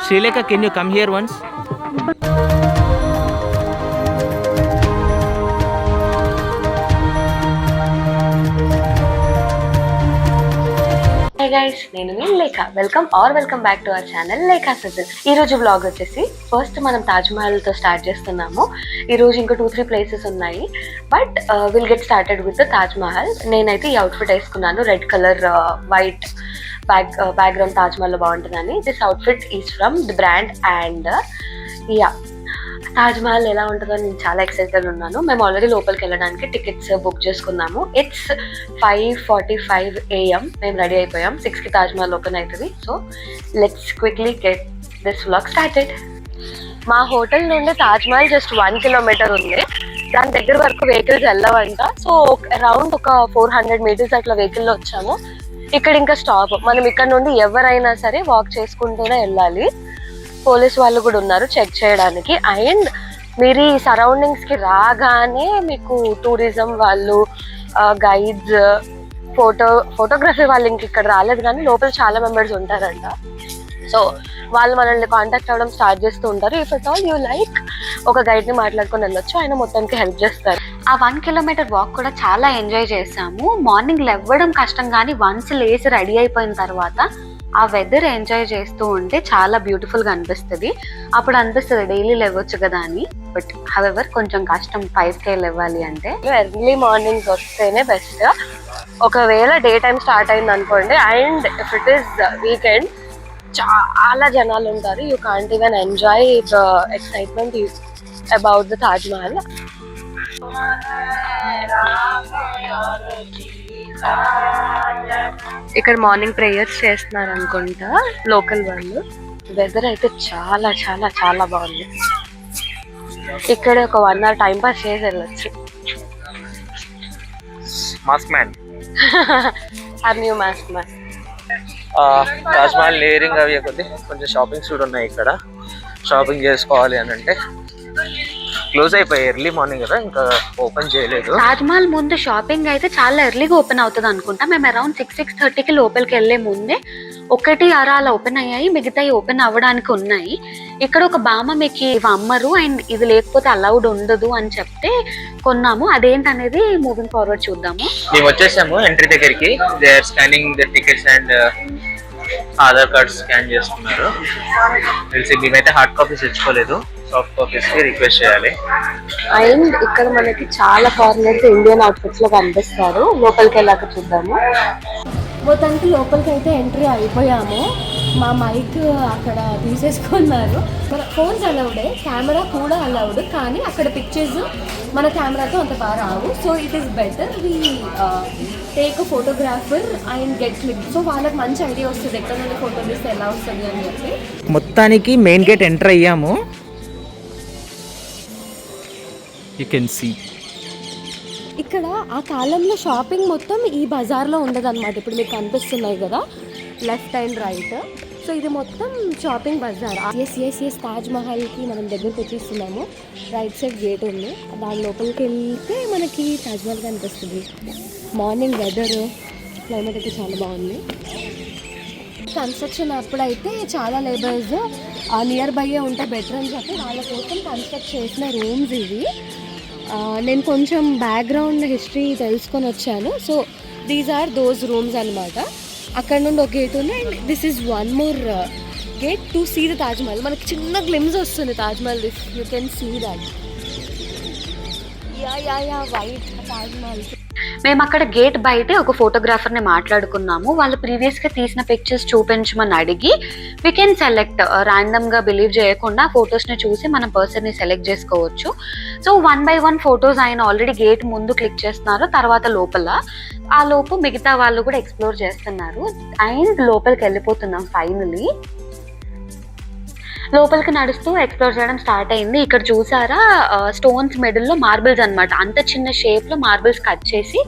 Srilekha, can you come here once? Hey guys, నేను మీ లేఖ. Welcome back to our channel లేఖా సిజిల్. ఈ రోజు vlog వచ్చేసి ఫస్ట్ మనం తాజ్ మహల్ తో స్టార్ట్ చేస్తున్నాము. ఈ రోజు ఇంకా 2-3 ప్లేసెస్ ఉన్నాయి, but will get started with Taj Mahal. నేనైతే ఈ అవుట్ఫిట్ వేసుకున్నాను, red colour white background Taj Mahal లో బాగుంటుందని. This outfit is from the brand and Taj Mahal ఎలా ఉంటుందో నేను చాలా ఎక్సైటెడ్ ఉన్నాను. మేము ఆల్రెడీ లోపలికి వెళ్ళడానికి టికెట్స్ బుక్ చేసుకున్నాము. It's 5:45 AM. మేము రెడీ అయిపోయాం. 6కి తాజ్ మహల్ ఓపెన్ అవుతుంది. So let's quickly get this vlog started. మా హోటల్ నుండి తాజ్ మహల్ జస్ట్ 1 కిలోమీటర్ ఉంది. దాని దగ్గర వరకు వెహికల్స్ వెళ్ళవంట. సో అరౌండ్ ఒక 400 మీటర్స్ అట్లా వెహికల్లో వచ్చాము. ఇక్కడ ఇంకా స్టాప్. మనం ఇక్కడ నుండి ఎవరైనా సరే వాక్ చేసుకుంటూనే వెళ్ళాలి. పోలీస్ వాళ్ళు కూడా ఉన్నారు చెక్ చేయడానికి. అండ్ మీరు ఈ సరౌండింగ్స్ కి రాగానే మీకు టూరిజం వాళ్ళు, గైడ్స్, ఫోటోగ్రఫీ వాళ్ళు ఇంక ఇక్కడ రాలేదు, కానీ లోపల చాలా మెంబర్స్ ఉంటారంట. సో వాళ్ళు మనల్ని కాంటాక్ట్ అవ్వడం స్టార్ట్ చేస్తూ ఉంటారు. If at all you like ఒక గైడ్ ని మాట్లాడుకొని వెళ్ళొచ్చు, ఆయన మొత్తానికి హెల్ప్ చేస్తారు. ఆ 1 కిలోమీటర్ వాక్ కూడా చాలా ఎంజాయ్ చేసాము. మార్నింగ్ లేవడం కష్టం, కానీ వన్స్ లేసి రెడీ అయిపోయిన తర్వాత ఆ వెదర్ ఎంజాయ్ చేస్తూ ఉంటే చాలా బ్యూటిఫుల్ గా అనిపిస్తుంది. అప్పుడు అనిపిస్తుంది డైలీ లేవచ్చు కదా అని. బట్ హవెవర్ కొంచెం కష్టం 5K లేవాలి అంటే. ఎర్లీ మార్నింగ్స్ వస్తేనే బెస్ట్. ఒకవేళ డే టైం స్టార్ట్ అయింది అనుకోండి, and if it is weekend చాలా జనాలు ఉంటారు. You can't even enjoy the excitement about the Taj Mahal. ఇక్కడ మార్నింగ్ ప్రేయర్స్ చేస్తున్నారు అనుకుంటా లోకల్ వాళ్ళు. వెదర్ అయితే చాలా చాలా చాలా బాగుంది. ఇక్కడ ఒక 1 hour టైం పాస్ చేసి వెళ్ళొచ్చు. Mask man new mask man. Taj Mahal layering అవి కొద్ది కొంచెం షాపింగ్స్ కూడా ఉన్నాయి ఇక్కడ. షాపింగ్ చేసుకోవాలి అని అంటే క్లోజ్ అయిపోయి ఎర్లీ మార్నింగ్ కదా, ఇంకా ఓపెన్ చేయలేదు. తాజ్ మహల్ ముందు షాపింగ్ అయితే చాలా ఎర్లీగా ఓపెన్ అవుతుంది అనుకుంటా. మేము అరౌండ్ 6:30కి లోపలికి వెళ్లే ముందే 1 అలా ఓపెన్ అయ్యాయి, మిగతాయి ఓపెన్ అవ్వడానికి ఉన్నాయి. ఇక్కడ ఒక బామ్మ మీకు ఇవి అమ్మరు అండ్ ఇది లేకపోతే అలౌడ్ ఉండదు అని చెప్తే కొన్నాము. అదేంటనేది మూవింగ్ ఫార్వర్డ్ చూద్దాము. మేము వచ్చేసాము ఎంట్రీ దగ్గరికి. They are scanning the tickets and Aadhaar card scan చేస్తున్నారు. తెలిసి మేమైతే హార్డ్ కాపీస్ తెచ్చుకోలేదు, సాఫ్ట్ కాపీస్ కి రిక్వెస్ట్ చేయాలి. అండ్ ఇక్కడ మనకి చాలా ఫారినర్స్ ఇండియన్ అవుట్ఫిట్స్ లో కనిపిస్తారు. లోపలికి వెళ్ళాక చూద్దాము. మొత్తానికి లోపలికి అయితే ఎంట్రీ అయిపోయాము. మా మైక్ అక్కడ తీసేసుకున్నారు. మన ఫోన్స్ అలౌడే, కెమెరా కూడా అలౌడ్, కానీ అక్కడ పిక్చర్స్ మన కెమెరాతో అంత బాగా రావు. So it is better we take a photographer and get click. So వాళ్ళకి మంచి ఐడియా వస్తుంది ఎక్కడ నుండి ఫోటో తీస్తే ఎలా వస్తుంది అని చెప్పి. మొత్తానికి మెయిన్ గేట్ ఎంటర్ అయ్యాము. యూ కెన్ సీ ఇక్కడ ఆ కాలంలో షాపింగ్ మొత్తం ఈ బజార్లో ఉండదన్నమాట. ఇప్పుడు మీకు కనిపిస్తున్నాయి కదా లెఫ్ట్ అండ్ రైట్. సో ఇది మొత్తం షాపింగ్ బజార్. ఎస్ తాజ్ మహల్కి మనం దగ్గరకు వచ్చేస్తున్నాము. రైట్ సైడ్ గేట్ ఉంది, దాని లోపలికి వెళ్తే మనకి తాజ్ మహల్ కనిపిస్తుంది. మార్నింగ్ వెదర్, క్లైమేట్ అయితే చాలా బాగుంది. కన్స్ట్రక్షన్ అప్పుడైతే చాలా లేబర్స్ నియర్ బైయే ఉంటే బెటర్ అని చెప్పి వాళ్ళ కోసం కన్స్ట్రక్ట్ చేసిన రూమ్స్ ఇవి. నేను కొంచెం బ్యాక్గ్రౌండ్ హిస్టరీ తెలుసుకొని వచ్చాను. So these are those rooms అనమాట. అక్కడ నుండి ఒక గేట్ ఉంది and this is 1 more gate to see the Taj Mahal. మనకి చిన్న గ్లిమ్స్ వస్తుంది Taj Mahal. This you can see that. Yeah white Taj Mahal. మేము అక్కడ గేట్ బయటే ఒక ఫోటోగ్రాఫర్ ని మాట్లాడుకున్నాము. వాళ్ళు ప్రీవియస్ గా తీసిన పిక్చర్స్ చూపించమని అడిగి వీ కెన్ సెలెక్ట్. ర్యాండమ్ గా బిలీవ్ చేయకుండా ఫొటోస్ ని చూసి మనం పర్సన్ ని సెలెక్ట్ చేసుకోవచ్చు. సో 1 by 1 ఫొటోస్ ఆయన ఆల్రెడీ గేట్ ముందు క్లిక్ చేస్తున్నారు, తర్వాత లోపల. ఆ లోపు మిగతా వాళ్ళు కూడా ఎక్స్ప్లోర్ చేస్తున్నారు. అండ్ లోపలికి వెళ్ళిపోతున్నాం ఫైనలీ. లోపలికి నడుస్తూ ఎక్స్ప్లోర్ చేయడం స్టార్ట్ అయింది. ఇక్కడ చూసారా స్టోన్స్ మిడిల్లో మార్బుల్స్ అనమాట. అంత చిన్న షేప్ లో మార్బుల్స్ కట్ చేసి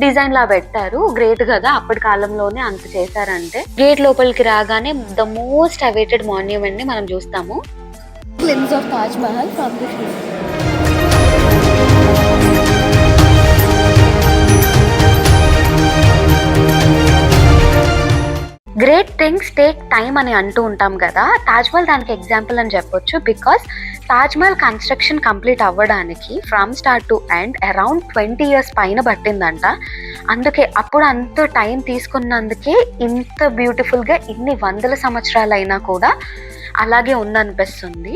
డిజైన్ లా పెట్టారు. గ్రేట్ కదా, అప్పటి కాలంలోనే అంత చేశారంటే. గేట్ లోపలికి రాగానే ద మోస్ట్ అవైటెడ్ మాన్యుమెంట్ ని మనం చూస్తాము. Glimpse of Taj Mahal from this. Great things take time అని అంటూ ఉంటాం కదా, తాజ్మహల్ దానికి ఎగ్జాంపుల్ అని చెప్పొచ్చు. బికాస్ తాజ్మహల్ కన్స్ట్రక్షన్ కంప్లీట్ అవ్వడానికి from start to end around 20 years పైన పట్టిందంట. అందుకే అప్పుడు అంత టైం తీసుకున్నందుకే ఇంత బ్యూటిఫుల్గా ఇన్ని వందల సంవత్సరాలైనా కూడా అలాగే ఉందనిపిస్తుంది.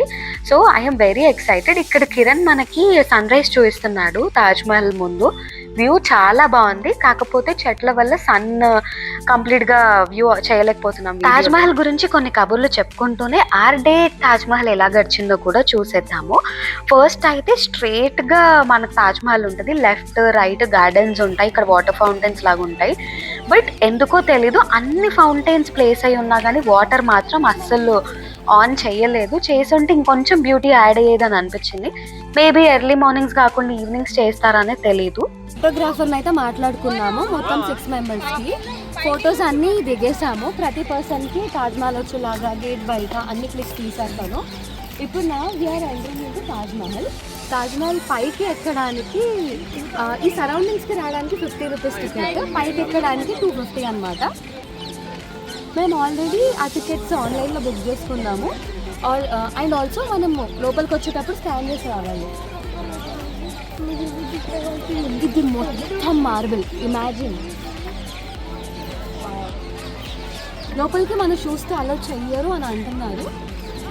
So I'm very excited. ఇక్కడ కిరణ్ మనకి సన్ రైజ్ చూపిస్తున్నాడు తాజ్మహల్ ముందు. వ్యూ చాలా బాగుంది, కాకపోతే చెట్ల వల్ల సన్ కంప్లీట్ గా వ్యూ చేయలేకపోతున్నాం. తాజ్మహల్ గురించి కొన్ని కబుర్లు చెప్పుకుంటూనే ఆర్ డే తాజ్మహల్ ఎలా గడిచిందో కూడా చూసేద్దాము. ఫస్ట్ అయితే స్ట్రేట్ గా మన తాజ్మహల్ ఉంటుంది, లెఫ్ట్ రైట్ గార్డెన్స్ ఉంటాయి, ఇక్కడ వాటర్ ఫౌంటైన్స్ లాగా ఉంటాయి. బట్ ఎందుకో తెలీదు అన్ని ఫౌంటైన్స్ ప్లేస్ అయి ఉన్నా కానీ వాటర్ మాత్రం అస్సలు ఆన్ చేయలేదు. చేసుంటే ఇంకొంచెం బ్యూటీ యాడ్ అయ్యేదని అనిపించింది. మేబీ ఎర్లీ మార్నింగ్స్ కాకుండా ఈవినింగ్స్ చేస్తారనే తెలీదు. ఫోటోగ్రాఫర్ని అయితే మాట్లాడుకున్నాము, మొత్తం 6 మెంబర్స్కి ఫొటోస్ అన్నీ దిగేసాము. ప్రతి పర్సన్కి తాజ్మహల్ వచ్చేలాగా గేట్ బయట అన్ని క్లిక్స్ తీసేస్తాను. ఇప్పుడు నా we are entering into Taj Mahal. Taj Mahal పైకి ఎక్కడానికి ఈ సరౌండింగ్స్కి రావడానికి 50 రూపీస్ టికెట్, పైకి ఎక్కడానికి 250 అనమాట. మేము ఆల్రెడీ ఆ టికెట్స్ ఆన్లైన్లో బుక్ చేసుకున్నాము. అండ్ ఆల్సో మనము లోపలికి వచ్చేటప్పుడు స్కాన్ చేసి రావాలి. ఇది మొత్తం మార్బుల్, ఇమాజిన్. లోపలికి మన షూస్తో అలౌ చెయ్యరు అని అంటున్నారు,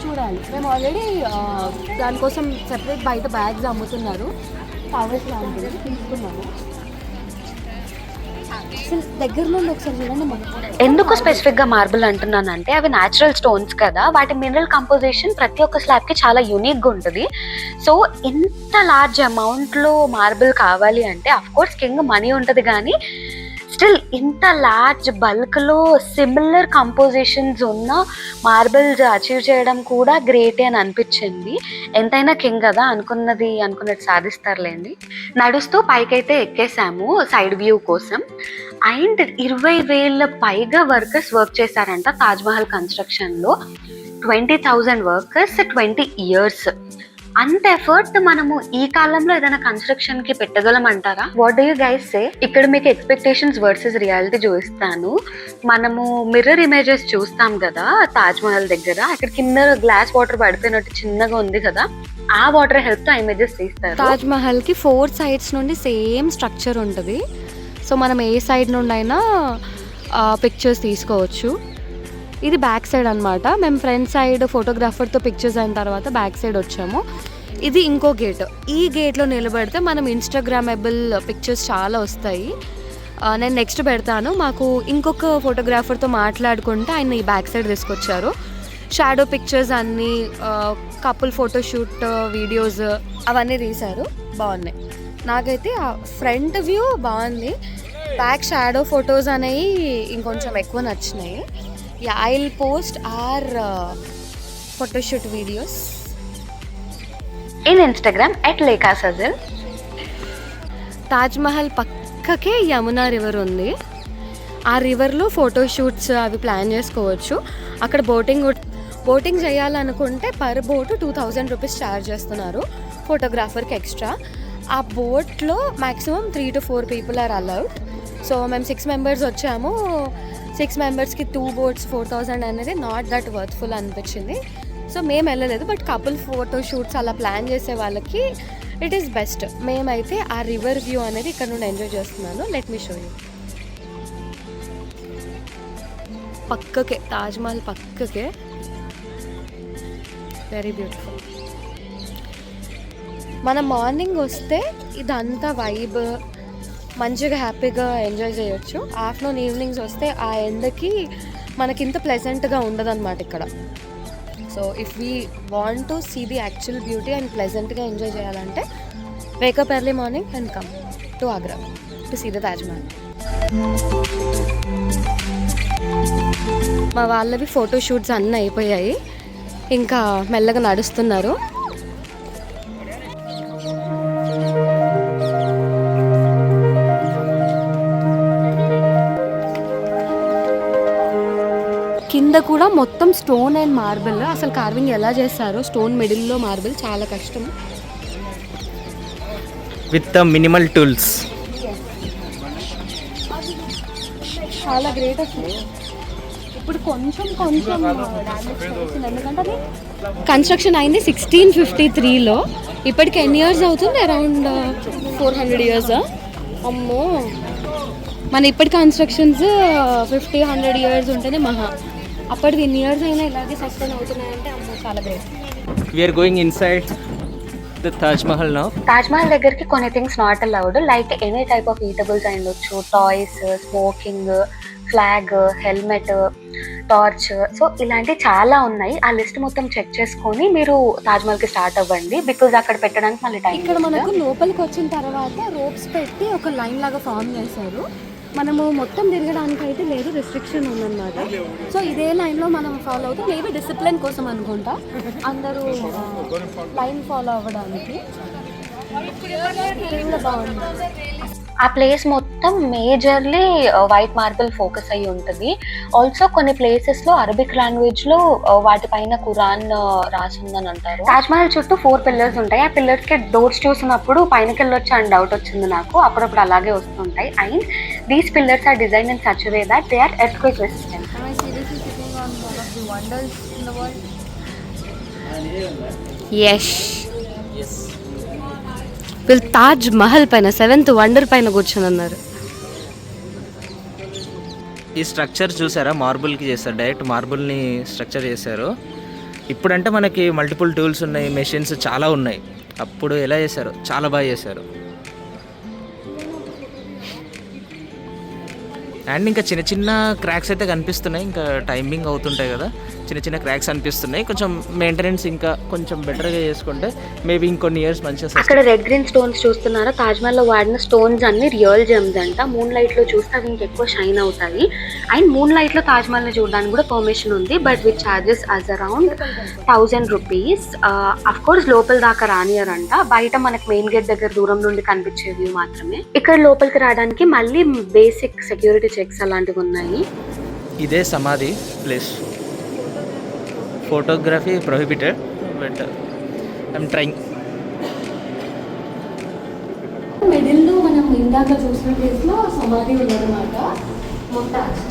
చూడాలి. మేము ఆల్రెడీ దానికోసం సెపరేట్ బయట బ్యాగ్స్ అమ్ముతున్నారు, టవల్స్ లాంటివి తీసుకున్నాము. దగ్గర నుండి ఒకసారి చూడండి. ఎందుకు స్పెసిఫిక్ గా మార్బుల్ అంటున్నానంటే అవి న్యాచురల్ స్టోన్స్ కదా, వాటి మినరల్ కంపోజిషన్ ప్రతి ఒక్క స్లాబ్ కి చాలా యూనిక్ గా ఉంటుంది. సో ఇంత లార్జ్ అమౌంట్ లో మార్బుల్ కావాలి అంటే అఫ్ కోర్స్ కింగ్ మనీ ఉంటుంది, కానీ స్టిల్ ఇంత లార్జ్ బల్క్ లో సిమిలర్ కంపోజిషన్స్ ఉన్న మార్బుల్స్ అచీవ్ చేయడం కూడా గ్రేటే అని అనిపించింది. ఎంతైనా కింగ్ కదా, అనుకున్నట్టు సాధిస్తారులేండి. నడుస్తూ పైకైతే ఎక్కేసాము సైడ్ వ్యూ కోసం. అండ్ 20,000 పైగా వర్కర్స్ వర్క్ చేశారంట తాజ్మహల్ కన్స్ట్రక్షన్లో. 20,000 వర్కర్స్, 20 years. అంత ఎఫర్ట్ మనము ఈ కాలంలో ఏదైనా కన్స్ట్రక్షన్ కి పెట్టగలమంటారా? వాట్ డూ యూ గైస్ సే? ఇక్కడ మీకు ఎక్స్పెక్టేషన్స్ వర్సెస్ రియాలిటీ చూపిస్తాను. మనము మిర్రర్ ఇమేజెస్ చూస్తాం కదా తాజ్మహల్ దగ్గర, అక్కడ కింద గ్లాస్ వాటర్ పడిపోయినట్టు చిన్నగా ఉంది కదా, ఆ వాటర్ హెల్ప్ తో ఇమేజెస్ తీస్తారు. తాజ్మహల్ కి 4 sides నుండి సేమ్ స్ట్రక్చర్ ఉంటుంది. సో మనం ఏ సైడ్ నుండి అయినా పిక్చర్స్ తీసుకోవచ్చు. ఇది బ్యాక్ సైడ్ అనమాట. మేము ఫ్రంట్ సైడ్ ఫోటోగ్రాఫర్తో పిక్చర్స్ అయిన తర్వాత బ్యాక్ సైడ్ వచ్చాము. ఇది ఇంకో గేట్. ఈ గేట్లో నిలబడితే మనం ఇన్స్టాగ్రామబుల్ పిక్చర్స్ చాలా వస్తాయి. నేను నెక్స్ట్ పెడతాను. మాకు ఇంకొక ఫోటోగ్రాఫర్తో మాట్లాడుకుంటే ఆయన ఈ బ్యాక్ సైడ్ తీసుకొచ్చారు. షాడో పిక్చర్స్ అన్నీ, కపుల్ ఫోటోషూట్ వీడియోస్ అవన్నీ తీశారు, బాగున్నాయి. నాకైతే ఫ్రంట్ వ్యూ బాగుంది, బ్యాక్ షాడో ఫొటోస్ అనేవి ఇంకొంచెం ఎక్కువ నచ్చినాయి. I will post or photoshoot videos in Instagram @lekasazil. Taj Mahal పక్కకే యమునా రివర్ ఉంది. ఆ రివర్లో ఫోటోషూట్స్ అవి ప్లాన్ చేసుకోవచ్చు. అక్కడ బోటింగ్ చేయాలనుకుంటే పర్ బోటు 2,000 రూపీస్ ఛార్జ్ చేస్తున్నారు ఫోటోగ్రాఫర్కి ఎక్స్ట్రా. ఆ బోట్లో maximum 3 to 4 people are allowed. So మేము 6 members వచ్చాము. 6 membersకి 2 boats 4,000 అనేది నాట్ దట్ వర్త్ఫుల్ అనిపించింది. సో మేము వెళ్ళలేదు. బట్ కపుల్ ఫోటోషూట్స్ అలా ప్లాన్ చేసే వాళ్ళకి ఇట్ ఈస్ బెస్ట్. మేమైతే ఆ రివర్ వ్యూ అనేది ఇక్కడ నుండి ఎంజాయ్ చేస్తున్నాను. Let me show you. పక్కకే తాజ్మహల్ పక్కకే, వెరీ బ్యూటిఫుల్. మనం మార్నింగ్ వస్తే ఇదంతా వైబ్ మంచిగా హ్యాపీగా ఎంజాయ్ చేయొచ్చు. ఆఫ్టర్నూన్ ఈవినింగ్స్ వస్తే ఆ ఎండకి మనకి ఇంత ప్లెజెంట్గా ఉండదు అనమాట ఇక్కడ. So if we want to see the actual beauty and ప్లెజెంట్గా ఎంజాయ్ చేయాలంటే wake up early morning and come to Agra to see the Taj Mahal. మా వాళ్ళవి ఫోటోషూట్స్ అన్నీ అయిపోయాయి, ఇంకా మెల్లగా నడుస్తున్నారు. కింద కూడా మొత్తం స్టోన్ అండ్ మార్బుల్. అసలు కార్వింగ్ ఎలా చేస్తారో, స్టోన్ మిడిల్లో మార్బుల్ చాలా కష్టం. With the minimal tools. చాలా గ్రేట్ అసలు. ఇప్పుడు కొంచెం డ్యామేజ్ అవుతుంది, ఎందుకంటే అది కన్స్ట్రక్షన్ అయింది 1653లో. ఇప్పటికి ఎన్ని ఇయర్స్ అవుతుంది? Around 400 years. అమ్మో, మన ఇప్పటి కన్స్ట్రక్షన్స్ 50-100 ఇయర్స్ ఉంటేనే మహా. అప్పటికి ఎన్ని ఇయర్స్ అయినా ఇలాగే సస్టైన్ అవుతున్నాయంటే అమ్మో చాలా great. We are going inside the Taj Mahal now. Taj Mahal దగ్గరికి కొన్ని things not allowed, like any type of eatables అయ్యొచ్చు, toys, smoking, flag, helmet, torch, so ఇలాంటివి చాలా ఉన్నాయి. ఆ లిస్ట్ మొత్తం చెక్ చేసుకొని మీరు తాజ్ మహల్ కి స్టార్ట్ అవ్వండి, బికాజ్ అక్కడ పెట్టడానికి మళ్ళీ టైం. ఇక్కడ మనకు లోపలికి వచ్చిన తర్వాత రోప్స్ పెట్టి ఒక లైన్ లాగా ఫామ్ చేశారు. మనము మొత్తం తిరగడానికి అయితే లేదు, రెస్ట్రిక్షన్ ఉందన్నమాట. సో ఇదే లైన్లో మనం ఫాలో అవుతాం. మేబీ డిసిప్లిన్ కోసం అనుకుంటా అందరూ లైన్ ఫాలో అవ్వడానికి. బాగుంది. ఆ ప్లేస్ మొత్తం మేజర్లీ వైట్ మార్బుల్ ఫోకస్ అయ్యి ఉంటుంది. ఆల్సో కొన్ని ప్లేసెస్ లో అరబిక్ లాంగ్వేజ్ లో వాటిపైన ఖురాన్ రాసి ఉందని అంటారు. తాజ్ మహల్ చుట్టూ 4 పిల్లర్స్ ఉంటాయి. ఆ పిల్లర్స్ కి డోర్స్ చూసినప్పుడు పైనకి వెళ్ళొచ్చు అని డౌట్ వచ్చింది నాకు. అప్పుడప్పుడు అలాగే వస్తుంటాయి. And these pillars are design in such way that they are earthquake resistant. Yes, వీళ్ళు తాజ్ మహల్ పైన 7th వండర్ పైన కూర్చొని ఉన్నారు. ఈ స్ట్రక్చర్ చూసారా, మార్బుల్కి చేశారు, డైరెక్ట్ మార్బుల్ని స్ట్రక్చర్ చేశారు. ఇప్పుడంటే మనకి మల్టిపుల్ టూల్స్ ఉన్నాయి, మెషిన్స్ చాలా ఉన్నాయి. అప్పుడు ఎలా చేశారు, చాలా బాగా చేశారు. అండ్ ఇంకా చిన్న చిన్న క్రాక్స్ అయితే కనిపిస్తున్నాయి, ఇంకా టైమింగ్ అవుతుంటాయి కదా, చిన్న చిన్న క్రాక్స్ అనిపిస్తున్నాయి. కొంచెం మెయింటెనెన్స్ ఇంకా కొంచెం బెటర్గా చేసుకుంటే మేబీ ఇంకొన్ని ఇయర్స్ మంచిగా. అక్కడ రెడ్ గ్రీన్ స్టోన్స్ చూస్తున్నారా, తాజ్ మహల్ లో వాడిన స్టోన్స్ అన్ని రియల్ జెమ్స్ అంట. మూన్ లైట్ లో చూస్తే అవి ఇంకెక్కువ షైన్ అవుతాయి. అండ్ మూన్ లైట్ లో తాజ్ మహల్ ని చూడడానికి కూడా పర్మిషన్ ఉంది, but with charges as around 1000 rupees. Of course లోపల దాకా రానియరంట, బయట మనకి మెయిన్ గేట్ దగ్గర దూరం నుండి కనిపించే వ్యూ మాత్రమే. ఇక్కడ లోపలికి రావడానికి మళ్ళీ బేసిక్ సెక్యూరిటీ చెక్స్ అలాంటివి ఉన్నాయి. ఇదే సమాధి place. Photography prohibited, but I'm trying. మిడిల్లో మనం ఇందాక చూసిన ప్లేస్లో సమాధి ఉన్నదన్నమాట. మొత్తాజ్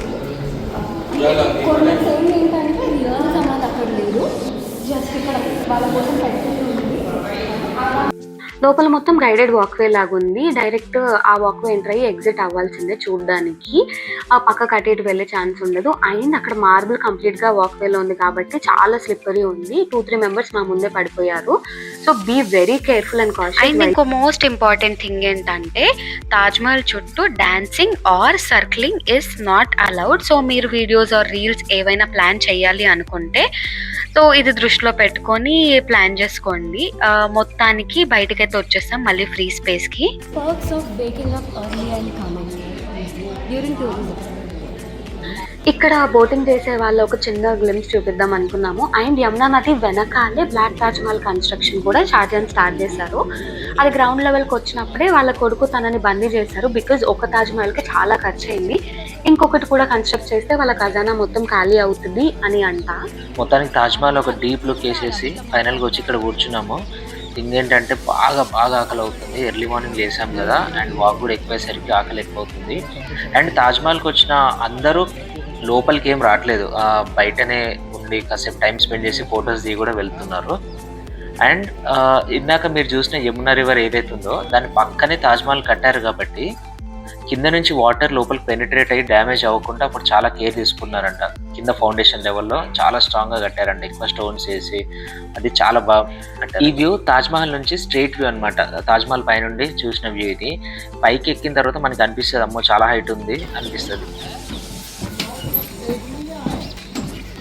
కొన్ని సేమ్ ఏంటంటే రియల్ సమాధి అక్కడ లేదు, జస్ట్ ఇక్కడ వాళ్ళ కోసం పెట్టుకుంటూ ఉంది. లోపల మొత్తం గైడెడ్ వాక్వే లాగా ఉంది. డైరెక్ట్ ఆ వాక్వే ఎంటర్ అయ్యి ఎగ్జిట్ అవ్వాల్సిందే చూడడానికి. ఆ పక్క కట్టేటి వెళ్ళే ఛాన్స్ ఉండదు. అండ్ అక్కడ మార్బుల్ కంప్లీట్ గా వాక్వేలో ఉంది కాబట్టి చాలా స్లిప్పరీ ఉంది. 2-3 మెంబర్స్ మా ముందే పడిపోయారు. So be very careful and cautious. And ఇంకో మోస్ట్ ఇంపార్టెంట్ థింగ్ ఏంటంటే తాజ్ మహల్ చుట్టూ dancing or circling is not allowed. So మీరు వీడియోస్ ఆర్ రీల్స్ ఏవైనా ప్లాన్ చేయాలి అనుకుంటే సో ఇది దృష్టిలో పెట్టుకొని ప్లాన్ చేసుకోండి. మొత్తానికి బయటకైతే వచ్చేస్తాం మళ్ళీ ఫ్రీ స్పేస్ కి. Perks of waking up early and coming during tourism. ఇక్కడ బోటింగ్ చేసే వాళ్ళు ఒక చిన్న గ్లిమ్స్ చూపిద్దాం అనుకున్నాము. అండ్ యమునా నది వెనకాలే బ్లాక్ తాజ్ మహల్ కన్స్ట్రక్షన్ కూడా షాజహాన్ స్టార్ట్ చేశారు. అది గ్రౌండ్ లెవెల్కి వచ్చినప్పుడే వాళ్ళ కొడుకు తనని బందీ చేశారు, బికాజ్ ఒక తాజ్ మహల్కి చాలా ఖర్చు అయింది. ఇంకొకటి కూడా కన్స్ట్రక్ట్ చేస్తే వాళ్ళ ఖజానా మొత్తం ఖాళీ అవుతుంది అని అంట. మొత్తానికి తాజ్ మహల్ ఒక డీప్ లుక్ వేసేసి ఫైనల్గా వచ్చి ఇక్కడ కూర్చున్నాము. థింగ్ ఏంటంటే బాగా ఆకలి అవుతుంది. ఎర్లీ మార్నింగ్ లేసాం కదా, అండ్ వాక్ కూడా ఎక్కువేసరికి ఆకలి ఎక్కువ అవుతుంది. అండ్ తాజ్ మహల్కి వచ్చిన అందరూ లోపలికి ఏం రావట్లేదు, బయటనే ఉండి కాసేపు టైం స్పెండ్ చేసి ఫొటోస్ దిగి కూడా వెళ్తున్నారు. అండ్ ఇందాక మీరు చూసిన యమునా రివర్ ఏదైతే ఉందో దాని పక్కనే తాజ్ మహల్ కట్టారు కాబట్టి కింద నుంచి వాటర్ లోపలికి పెనిట్రేట్ అయ్యి డ్యామేజ్ అవ్వకుండా అప్పుడు చాలా కేర్ తీసుకున్నారంట. కింద ఫౌండేషన్ లెవెల్లో చాలా స్ట్రాంగ్ గా కట్టారంట, ఎక్కువ స్టోన్స్ వేసి. అది చాలా బాగా కట్టారు. ఈ వ్యూ తాజ్ మహల్ నుంచి స్ట్రైట్ వ్యూ అనమాట. తాజ్ మహల్ పై నుండి చూసిన వ్యూ ఇది. పైకి ఎక్కిన తర్వాత మనకి అనిపిస్తుంది అమ్మో చాలా హైట్ ఉంది అనిపిస్తుంది.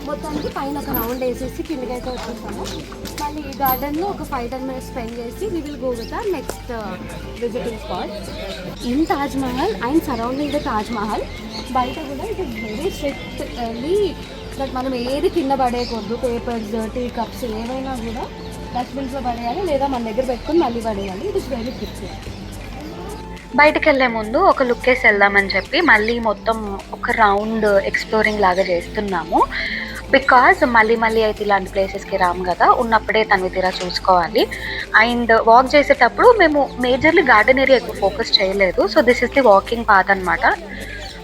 మొత్తానికి పైన ఒక రౌండ్ వేసేసి కిందకి అయితే వచ్చేస్తాము. మళ్ళీ ఈ గార్డెన్లో ఒక 5-10 మినిట్స్ స్పెండ్ చేసి we will go with our next visiting spot in Taj Mahal and surrounding the Taj Mahal. బయట కూడా it is very strictly that మనం ఏది కింద పడేయకూడదు. పేపర్స్, టీ కప్స్ ఏవైనా కూడా డస్ట్బిన్స్లో పడేయాలి, లేదా మన దగ్గర పెట్టుకొని మళ్ళీ పడేయాలి. It is very strict. బయటకు వెళ్ళే ముందు ఒక లుక్ వేసి వెళ్దామని చెప్పి మళ్ళీ మొత్తం ఒక రౌండ్ ఎక్స్ప్లోరింగ్ లాగా చేస్తున్నాము. బికాజ్ మళ్ళీ అయితే ఇలాంటి ప్లేసెస్కి రాము కదా, ఉన్నప్పుడే తను తీరా చూసుకోవాలి. అండ్ వాక్ చేసేటప్పుడు మేము మేజర్లీ గార్డెన్ ఏరియా ఎక్కువ ఫోకస్ చేయలేదు. So this is the walking path అనమాట.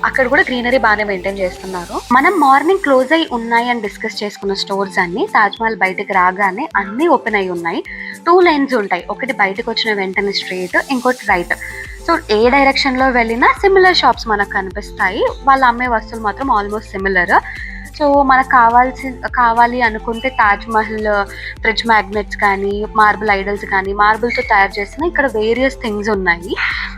అక్కడ కూడా గ్రీనరీ బాగానే మెయింటైన్ చేస్తున్నారు. మనం మార్నింగ్ క్లోజ్ అయి ఉన్నాయి అని డిస్కస్ చేసుకున్న స్టోర్స్ అన్ని తాజ్మహల్ బయటకు రాగానే అన్ని ఓపెన్ అయి ఉన్నాయి. 2 lanes ఉంటాయి, ఒకటి బయటకు వచ్చిన వెంటనే స్ట్రైట్, ఇంకోటి రైట్. సో ఏ డైరెక్షన్ లో వెళ్ళినా సిమిలర్ షాప్స్ మనకు కనిపిస్తాయి. వాళ్ళు అమ్మే వస్తువులు మాత్రం ఆల్మోస్ట్ సిమిలర్. సో మనకు కావాలి అనుకుంటే తాజ్మహల్ ఫ్రిడ్జ్ మ్యాగ్నెట్స్ కానీ, మార్బుల్ ఐడల్స్ కానీ, మార్బుల్తో తయారు చేసిన ఇక్కడ వేరియస్ థింగ్స్ ఉన్నాయి.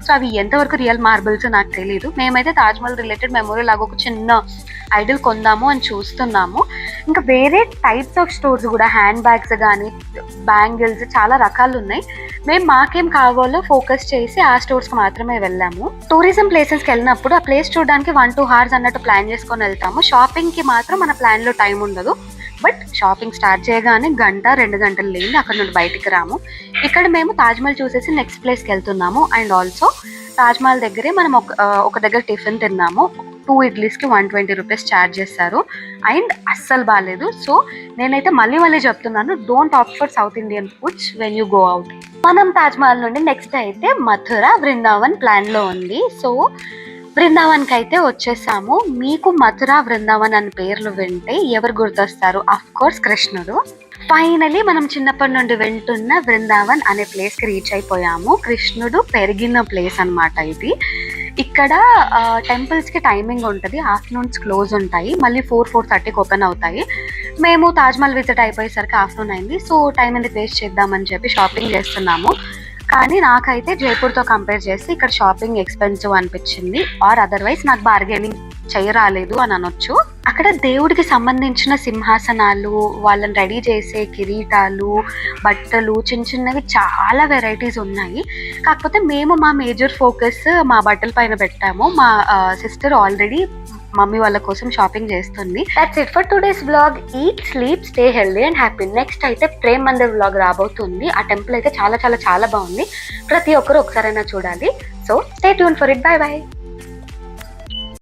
సో అవి ఎంతవరకు రియల్ మార్బుల్స్ నాకు తెలియదు. మేమైతే తాజ్మహల్ రిలేటెడ్ మెమోరీ లాగా ఒక చిన్న ఐడల్ కొందాము అని చూస్తున్నాము. ఇంకా వేరే టైప్స్ ఆఫ్ స్టోర్స్ కూడా, హ్యాండ్ బ్యాగ్స్ కానీ, బ్యాంగిల్స్, చాలా రకాలు ఉన్నాయి. మేము మాకేం కావాలో ఫోకస్ చేసి ఆ స్టోర్స్కి మాత్రమే వెళ్ళాము. టూరిజం ప్లేసెస్కి వెళ్ళినప్పుడు ఆ ప్లేస్ చూడడానికి 1-2 hours అన్నట్టు ప్లాన్ చేసుకొని వెళ్తాము. షాపింగ్కి మాత్రం మన ప్లాన్లో టైం ఉండదు. బట్ షాపింగ్ స్టార్ట్ చేయగానే 1-2 గంటలు లేని అక్కడ నుండి బయటికి రాము. ఇక్కడ మేము తాజ్మహల్ చూసేసి నెక్స్ట్ ప్లేస్కి వెళ్తున్నాము. అండ్ ఆల్సో తాజ్మహల్ దగ్గరే మనం ఒక దగ్గర టిఫిన్ తిన్నాము. 2 ఇడ్లీస్కి 120 rupees ఛార్జ్ చేస్తారు. అండ్ అస్సలు బాగాలేదు. సో నేనైతే మళ్ళీ చెప్తున్నాను, don't opt for south Indian foods when you go out. మనం తాజ్మహల్ నుండి నెక్స్ట్ అయితే మథుర, బృందావన్ ప్లాన్లో ఉంది. సో బృందావన్కి అయితే వచ్చేసాము. మీకు మథుర, బృందావన్ అని పేర్లు వింటే ఎవరు గుర్తొస్తారు? అఫ్ కోర్స్ కృష్ణుడు. ఫైనలీ మనం చిన్నప్పటి నుండి వింటున్న బృందావన్ అనే ప్లేస్కి రీచ్ అయిపోయాము. కృష్ణుడు పెరిగిన ప్లేస్ అన్నమాట ఇది. ఇక్కడ టెంపుల్స్కి టైమింగ్ ఉంటుంది, ఆఫ్టర్నూన్స్ క్లోజ్ ఉంటాయి, మళ్ళీ 4-4:30కి ఓపెన్ అవుతాయి. మేము తాజ్మహల్ విజిట్ అయిపోయేసరికి ఆఫ్టర్నూన్ అయింది. సో టైం ఎందుకు వేస్ట్ చేద్దామని చెప్పి షాపింగ్ చేస్తున్నాము. కానీ నాకైతే జైపూర్తో కంపేర్ చేస్తే ఇక్కడ షాపింగ్ ఎక్స్పెన్సివ్ అనిపించింది. ఆర్ అదర్వైజ్ నాకు బార్గెనింగ్ చేయరాలేదు అని అనొచ్చు. అక్కడ దేవుడికి సంబంధించిన సింహాసనాలు, వాళ్ళని రెడీ చేసే కిరీటాలు, బట్టలు, చిన్నవి చాలా వెరైటీస్ ఉన్నాయి. కాకపోతే మేము మా మేజర్ ఫోకస్ మా బట్టల పైన పెట్టాము. మా సిస్టర్ ఆల్రెడీ మమ్మీ వాళ్ళ కోసం షాపింగ్ చేస్తుంది. That's it for today's vlog. Eat, sleep, stay healthy and happy. Next అయితే ప్రేమ్ మందిర్ వ్లాగ్ రాబోతుంది. ఆ టెంపుల్ అయితే చాలా చాలా చాలా బాగుంది. ప్రతి ఒక్కరు ఒకసారైనా చూడాలి. So stay tune for it. By by.